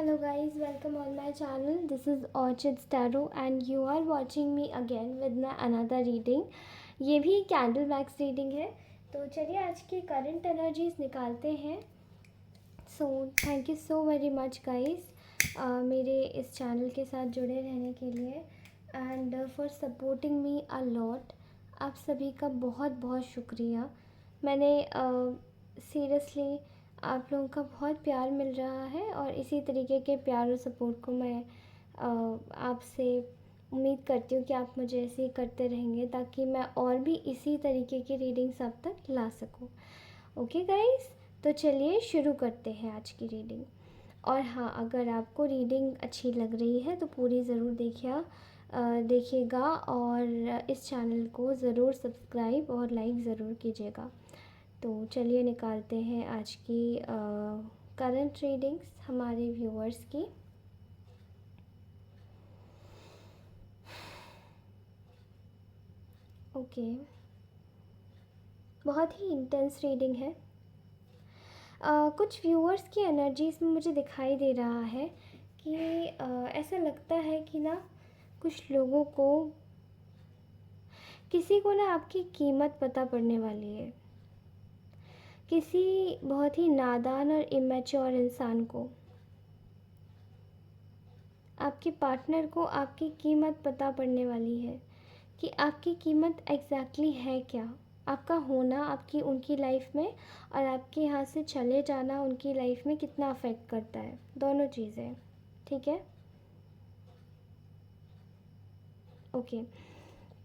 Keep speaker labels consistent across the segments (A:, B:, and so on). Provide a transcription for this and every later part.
A: Hello guys, welcome on my channel. This is Orchid Tarot and you are watching me again with my another reading. ये भी candle max reading है। तो चलिए आज की current energies निकालते हैं। So thank you so very much guys मेरे इस चैनल के साथ जुड़े रहने के लिए and for supporting me a lot. आप सभी का बहुत बहुत शुक्रिया। मैंने सीरियसली आप लोगों का बहुत प्यार मिल रहा है और इसी तरीके के प्यार और सपोर्ट को मैं आपसे उम्मीद करती हूँ कि आप मुझे ऐसे ही करते रहेंगे ताकि मैं और भी इसी तरीके की रीडिंग्स आप तक ला सकूँ। ओके गाइस, तो चलिए शुरू करते हैं आज की रीडिंग। और हाँ, अगर आपको रीडिंग अच्छी लग रही है तो पूरी ज़रूर देखिएगा और इस चैनल को ज़रूर सब्सक्राइब और लाइक ज़रूर कीजिएगा। तो चलिए निकालते हैं आज की करंट रीडिंग्स हमारे व्यूअर्स की। ओके, बहुत ही इंटेंस रीडिंग है। कुछ व्यूअर्स की एनर्जीज में मुझे दिखाई दे रहा है कि ऐसा लगता है कि ना कुछ लोगों को किसी को ना आपकी कीमत पता पड़ने वाली है। किसी बहुत ही नादान और इमेच्योर इंसान को, आपके पार्टनर को आपकी कीमत पता पड़ने वाली है कि आपकी कीमत एग्जैक्टली है क्या। आपका होना आपकी उनकी लाइफ में और आपके यहाँ से चले जाना उनकी लाइफ में कितना अफेक्ट करता है, दोनों चीज़ें। ठीक है, ओके।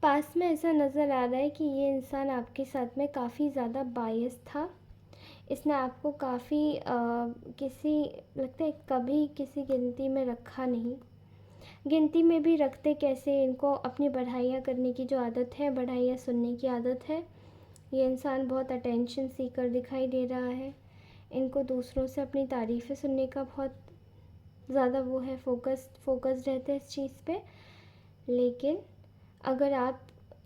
A: पास में ऐसा नज़र आ रहा है कि ये इंसान आपके साथ में काफ़ी ज़्यादा बायस था। इसने आपको काफ़ी किसी लगता है कभी किसी गिनती में रखा नहीं। गिनती में भी रखते कैसे, इनको अपनी बढ़ाइयाँ करने की जो आदत है, बढ़ाइयाँ सुनने की आदत है। ये इंसान बहुत अटेंशन सीकर दिखाई दे रहा है। इनको दूसरों से अपनी तारीफ़ें सुनने का बहुत ज़्यादा वो है, फोकस्ड रहते हैं इस चीज़ पे। लेकिन अगर आप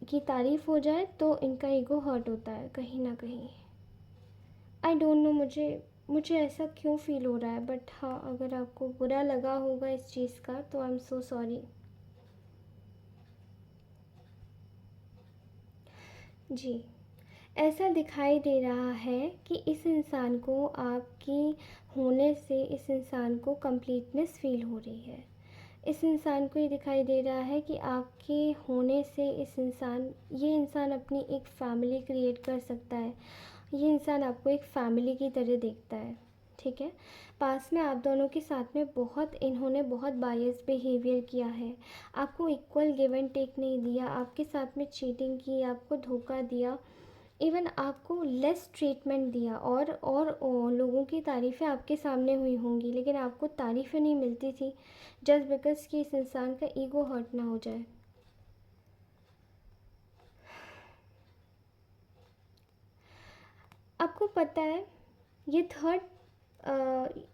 A: की तारीफ़ हो जाए तो इनका ईगो हर्ट होता है कहीं ना कहीं। आई डोंट नो मुझे ऐसा क्यों फ़ील हो रहा है, बट हाँ, अगर आपको बुरा लगा होगा इस चीज़ का तो आई एम सो सॉरी। जी, ऐसा दिखाई दे रहा है कि इस इंसान को आपकी होने से इस इंसान को कंप्लीटनेस फ़ील हो रही है। इस इंसान को ये दिखाई दे रहा है कि आपके होने से ये इंसान अपनी एक फ़ैमिली क्रिएट कर सकता है। ये इंसान आपको एक फ़ैमिली की तरह देखता है। ठीक है, पास में आप दोनों के साथ में इन्होंने बहुत बायस बिहेवियर किया है। आपको इक्वल गिव एंड टेक नहीं दिया, आपके साथ में चीटिंग की, आपको धोखा दिया, इवन आपको लेस ट्रीटमेंट दिया। और लोगों की तारीफ़ें आपके सामने हुई होंगी लेकिन आपको तारीफ़ें नहीं मिलती थी, जस्ट बिकॉज कि इस इंसान का ईगो हर्ट ना हो जाए। आपको पता है ये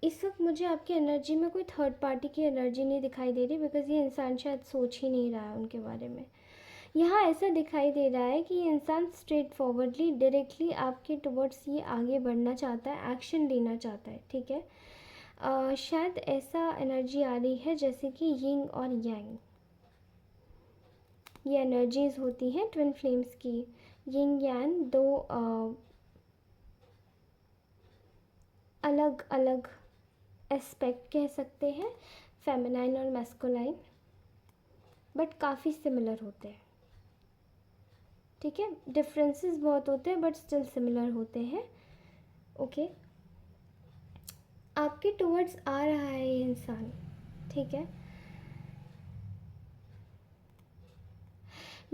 A: इस वक्त मुझे आपकी एनर्जी में कोई थर्ड पार्टी की एनर्जी नहीं दिखाई दे रही, बिकॉज़ ये इंसान शायद सोच ही नहीं रहा है उनके बारे में। यहाँ ऐसा दिखाई दे रहा है कि ये इंसान स्ट्रेट फॉरवर्डली डायरेक्टली आपके टुवर्ड्स ये आगे बढ़ना चाहता है, एक्शन लेना चाहता है। ठीक है, शायद ऐसा एनर्जी आ रही है जैसे कि यिंग और यांग, ये एनर्जीज होती हैं ट्विन फ्लेम्स की। यिंग यांग दो अलग अलग एस्पेक्ट कह सकते हैं, फेमिनाइन और मैस्कुलाइन, बट काफ़ी सिमिलर होते हैं। ठीक है, डिफरेंसेस बहुत होते हैं बट स्टिल सिमिलर होते हैं। ओके, आपके टुवर्ड्स आ रहा है ये इंसान। ठीक है,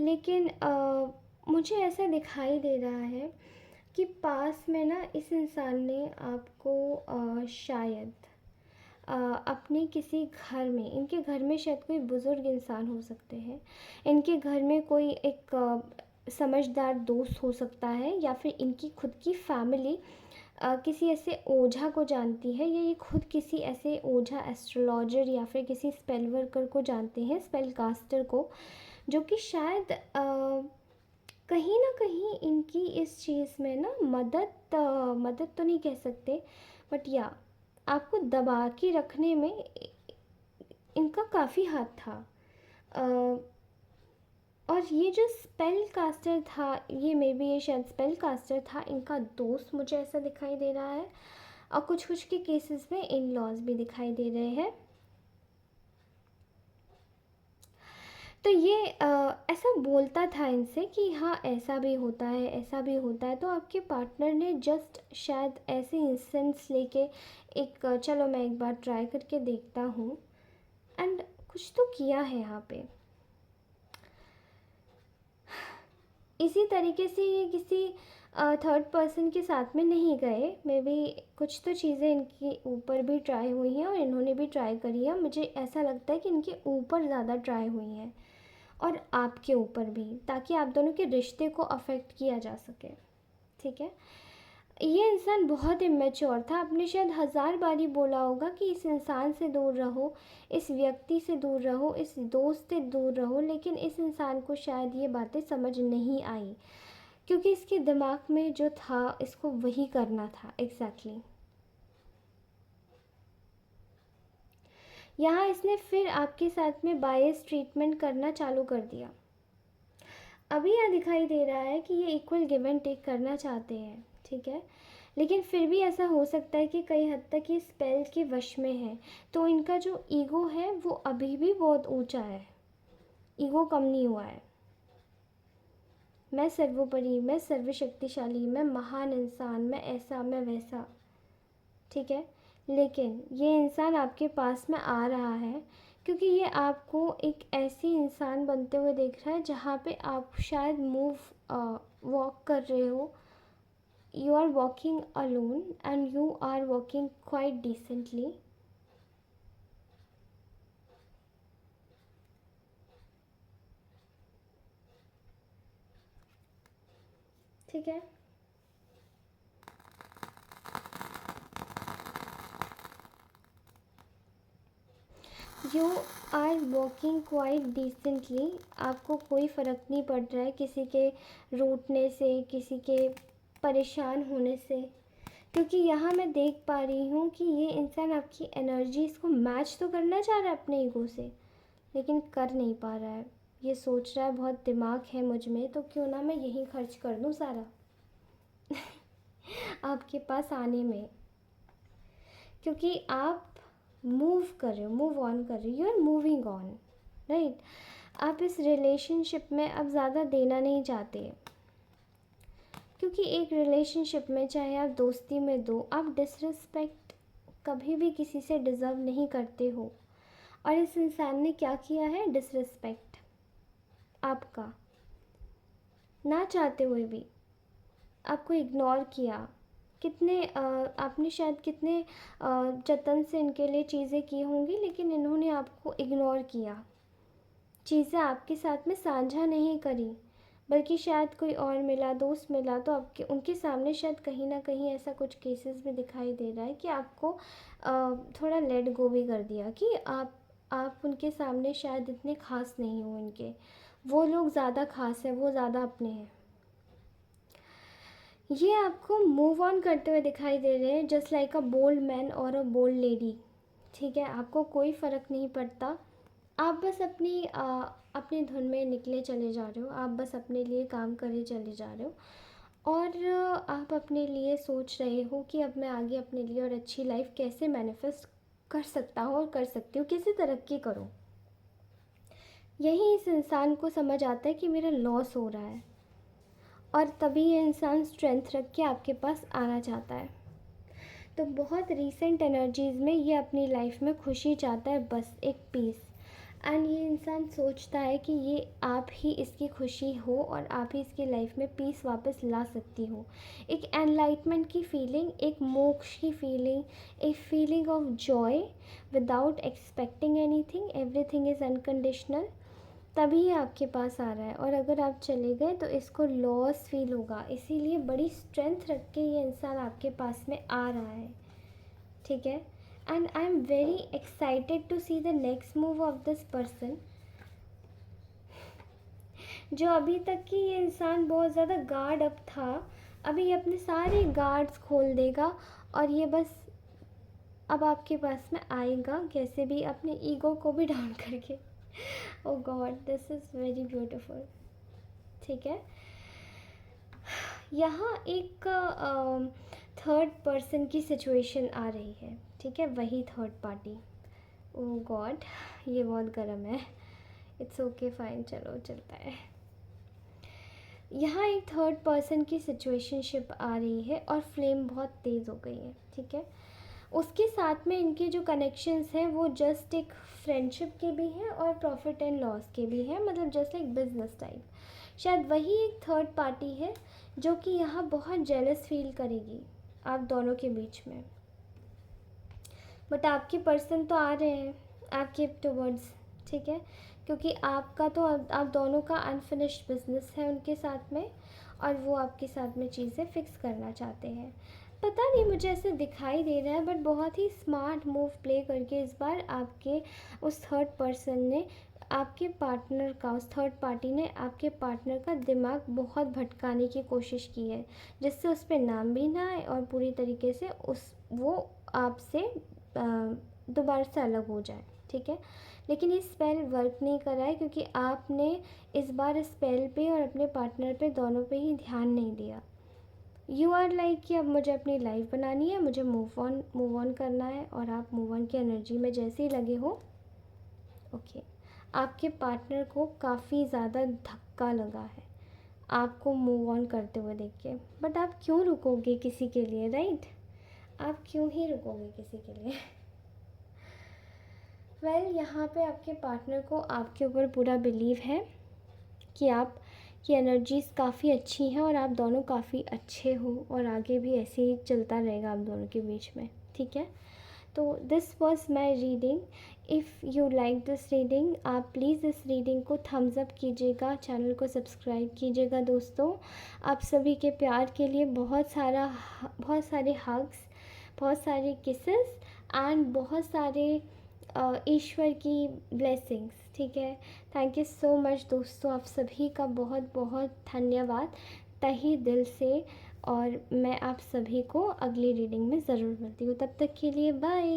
A: लेकिन मुझे ऐसा दिखाई दे रहा है कि पास में ना इस इंसान ने आपको शायद अपने किसी घर में, इनके घर में शायद कोई बुज़ुर्ग इंसान हो सकते हैं, इनके घर में कोई एक समझदार दोस्त हो सकता है, या फिर इनकी खुद की फैमिली किसी ऐसे ओझा को जानती है, या ये खुद किसी ऐसे ओझा एस्ट्रोलॉजर या फिर किसी स्पेल वर्कर को जानते हैं, स्पेल कास्टर को, जो कि शायद कहीं ना कहीं इनकी इस चीज़ में ना मदद तो नहीं कह सकते, बट या आपको दबा के रखने में इनका काफ़ी हाथ था। अ, और ये जो स्पेल कास्टर था, ये मे बी ये शायद स्पेल कास्टर था, इनका दोस्त मुझे ऐसा दिखाई दे रहा है। और कुछ कुछ के केसेस में इन लॉज भी दिखाई दे रहे हैं। तो ये ऐसा बोलता था इनसे कि हाँ ऐसा भी होता है, ऐसा भी होता है। तो आपके पार्टनर ने जस्ट शायद ऐसे इंस्टेंस लेके एक चलो मैं एक बार ट्राई करके देखता हूँ, एंड कुछ तो किया है यहाँ पे। इसी तरीके से ये किसी थर्ड पर्सन के साथ में नहीं गए, मे बी कुछ तो चीज़ें इनके ऊपर भी ट्राई हुई हैं और इन्होंने भी ट्राई करी है। मुझे ऐसा लगता है कि इनके ऊपर ज़्यादा ट्राई हुई हैं और आपके ऊपर भी, ताकि आप दोनों के रिश्ते को अफेक्ट किया जा सके। ठीक है, ये इंसान बहुत इमेच्योर था। आपने शायद 1000 बारी बोला होगा कि इस इंसान से दूर रहो, इस व्यक्ति से दूर रहो, इस दोस्त से दूर रहो, लेकिन इस इंसान को शायद ये बातें समझ नहीं आई, क्योंकि इसके दिमाग में जो था इसको वही करना था एग्जैक्टली। यहाँ इसने फिर आपके साथ में बायस ट्रीटमेंट करना चालू कर दिया। अभी यहाँ दिखाई दे रहा है कि ये इक्वल गिव एंड टेक करना चाहते हैं, ठीक है, लेकिन फिर भी ऐसा हो सकता है कि कई हद तक ये स्पेल के वश में है। तो इनका जो ईगो है वो अभी भी बहुत ऊंचा है, ईगो कम नहीं हुआ है। मैं सर्वोपरि, मैं सर्वशक्तिशाली, मैं महान इंसान, मैं ऐसा, मैं वैसा, ठीक है। लेकिन ये इंसान आपके पास में आ रहा है क्योंकि ये आपको एक ऐसी इंसान बनते हुए देख रहा है जहाँ पे आप शायद वॉक कर रहे हो, you are walking alone and you are walking quite decently। ठीक है, you are walking quite decently. आपको कोई फ़र्क नहीं पड़ रहा है किसी के रूठने से, किसी के परेशान होने से, क्योंकि यहाँ मैं देख पा रही हूँ कि ये इंसान आपकी एनर्जीज़ को मैच तो करना चाह रहा है अपने ईगो से, लेकिन कर नहीं पा रहा है। ये सोच रहा है बहुत दिमाग है मुझ में, तो क्यों ना मैं यहीं खर्च कर दूँ सारा आपके पास आने में, क्योंकि आप मूव कर रहे हो, मूव ऑन कर रहे हो, you are moving on, right. आप इस रिलेशनशिप में अब ज़्यादा देना नहीं चाहते, क्योंकि एक रिलेशनशिप में चाहे आप दोस्ती में दो, आप डिसरिस्पेक्ट कभी भी किसी से डिज़र्व नहीं करते हो। और इस इंसान ने क्या किया है, डिसरिस्पेक्ट आपका, ना चाहते हुए भी आपको इग्नोर किया। कितने आपने शायद कितने जतन से इनके लिए चीज़ें की होंगी, लेकिन इन्होंने आपको इग्नोर किया, चीज़ें आपके साथ में साझा नहीं करी, बल्कि शायद कोई और मिला, दोस्त मिला, तो आपके उनके सामने शायद कहीं ना कहीं ऐसा कुछ केसेस में दिखाई दे रहा है कि आपको थोड़ा लेट गो भी कर दिया, कि आप उनके सामने शायद इतने ख़ास नहीं हो इनके, वो लोग ज़्यादा ख़ास है, वो ज़्यादा अपने हैं। ये आपको मूव ऑन करते हुए दिखाई दे रहे हैं, just like a bold man और अ बोल्ड लेडी। ठीक है, आपको कोई फ़र्क नहीं पड़ता, आप बस अपनी धुन में निकले चले जा रहे हो, आप बस अपने लिए काम करे चले जा रहे हो, और आप अपने लिए सोच रहे हो कि अब मैं आगे अपने लिए और अच्छी लाइफ कैसे मैनिफेस्ट कर सकता हूँ और कर सकती हूँ, कैसे तरक्की करूँ। यही इस इंसान को समझ आता है कि मेरा लॉस हो रहा है, और तभी ये इंसान स्ट्रेंथ रख के आपके पास आना चाहता है। तो बहुत रीसेंट एनर्जीज़ में ये अपनी लाइफ में खुशी चाहता है, बस एक पीस। एंड ये इंसान सोचता है कि ये आप ही इसकी खुशी हो और आप ही इसकी लाइफ में पीस वापस ला सकती हो, एक एनलाइटमेंट की फीलिंग, एक मोक्ष की फीलिंग, एक feeling of Joy without expecting anything, everything is unconditional. तभी ये आपके पास आ रहा है, और अगर आप चले गए तो इसको लॉस फील होगा, इसीलिए बड़ी स्ट्रेंथ रख के ये इंसान आपके पास में आ रहा है। ठीक है, and I am very excited to see the next move of this person. जो अभी तक कि ये इंसान बहुत ज़्यादा गार्ड अप था, अभी ये अपने सारे गार्ड्स खोल देगा और ये बस अब आपके पास में आएगा कैसे भी, अपने ईगो को भी डाउन करके। O God, this is very beautiful. ठीक है, यहाँ एक थर्ड पर्सन की सिचुएशन आ रही है। ठीक है, वही थर्ड पार्टी। ओ गॉड, ये बहुत गर्म है। इट्स ओके, फाइन, चलो चलता है। यहाँ एक थर्ड पर्सन की सिचुएशनशिप आ रही है और फ्लेम बहुत तेज़ हो गई है। ठीक है, उसके साथ में इनके जो कनेक्शंस हैं वो जस्ट एक फ्रेंडशिप के भी हैं और प्रॉफिट एंड लॉस के भी हैं, मतलब जस्ट लाइक बिजनेस टाइप। शायद वही एक थर्ड पार्टी है जो कि यहाँ बहुत जेलस फील करेगी आप दोनों के बीच में। बट आपके पर्सन तो आ रहे हैं आपके टुवर्ड्स। ठीक है, क्योंकि आपका तो आप दोनों का अनफिनिश्ड बिजनेस है उनके साथ में, और वो आपके साथ में चीज़ें फिक्स करना चाहते हैं। पता नहीं, मुझे ऐसे दिखाई दे रहा है, बट बहुत ही स्मार्ट मूव प्ले करके इस बार आपके उस थर्ड पर्सन ने आपके पार्टनर का, उस थर्ड पार्टी ने आपके पार्टनर का दिमाग बहुत भटकाने की कोशिश की है, जिससे उस पर नाम भी ना आए और पूरी तरीके से वो आपसे दोबारा से अलग हो जाए। ठीक है, लेकिन ये स्पेल वर्क नहीं कर रहा है, क्योंकि आपने इस बार इस स्पेल पे और अपने पार्टनर पे, दोनों पे ही ध्यान नहीं दिया। यू आर लाइक कि अब मुझे अपनी लाइफ बनानी है, मुझे मूव ऑन करना है, और आप मूव ऑन की एनर्जी में जैसे ही लगे हो। ओके, आपके पार्टनर को काफ़ी ज़्यादा धक्का लगा है आपको मूव ऑन करते हुए देख के, बट आप क्यों रुकोगे किसी के लिए, राइट? आप क्यों ही रुकोगे किसी के लिए? वेल, यहाँ पे आपके पार्टनर को आपके ऊपर पूरा बिलीव है कि आप की एनर्जीज़ काफ़ी अच्छी हैं और आप दोनों काफ़ी अच्छे हो, और आगे भी ऐसे ही चलता रहेगा आप दोनों के बीच में। ठीक है, तो this was my reading. If you like this reading, आप प्लीज़ इस रीडिंग को थम्स अप कीजिएगा, चैनल को सब्सक्राइब कीजिएगा दोस्तों। आप सभी के प्यार के लिए बहुत सारे हग्स, बहुत सारे किसेस एंड बहुत सारे ईश्वर की ब्लेसिंग्स। ठीक है, थैंक यू सो मच दोस्तों, आप सभी का बहुत बहुत धन्यवाद तहे दिल से, और मैं आप सभी को अगली रीडिंग में ज़रूर मिलती हूँ। तब तक के लिए bye.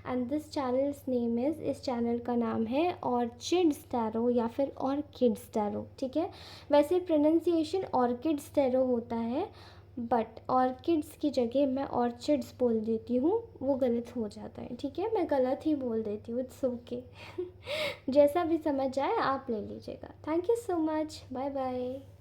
A: And this channel's name is, इस चैनल का नाम है ऑर्चिड्स टैरो या फिर ऑर्किड्स टैरो। ठीक है, वैसे प्रोनाउंसिएशन ऑर्किड्स टैरो होता है, बट ऑर्किड्स की जगह मैं ऑर्चिड्स बोल देती हूँ, वो गलत हो जाता है। ठीक है, मैं गलत ही बोल देती हूँ, इट्स ओके। जैसा भी समझ आए आप ले लीजिएगा। Thank you so much, bye bye.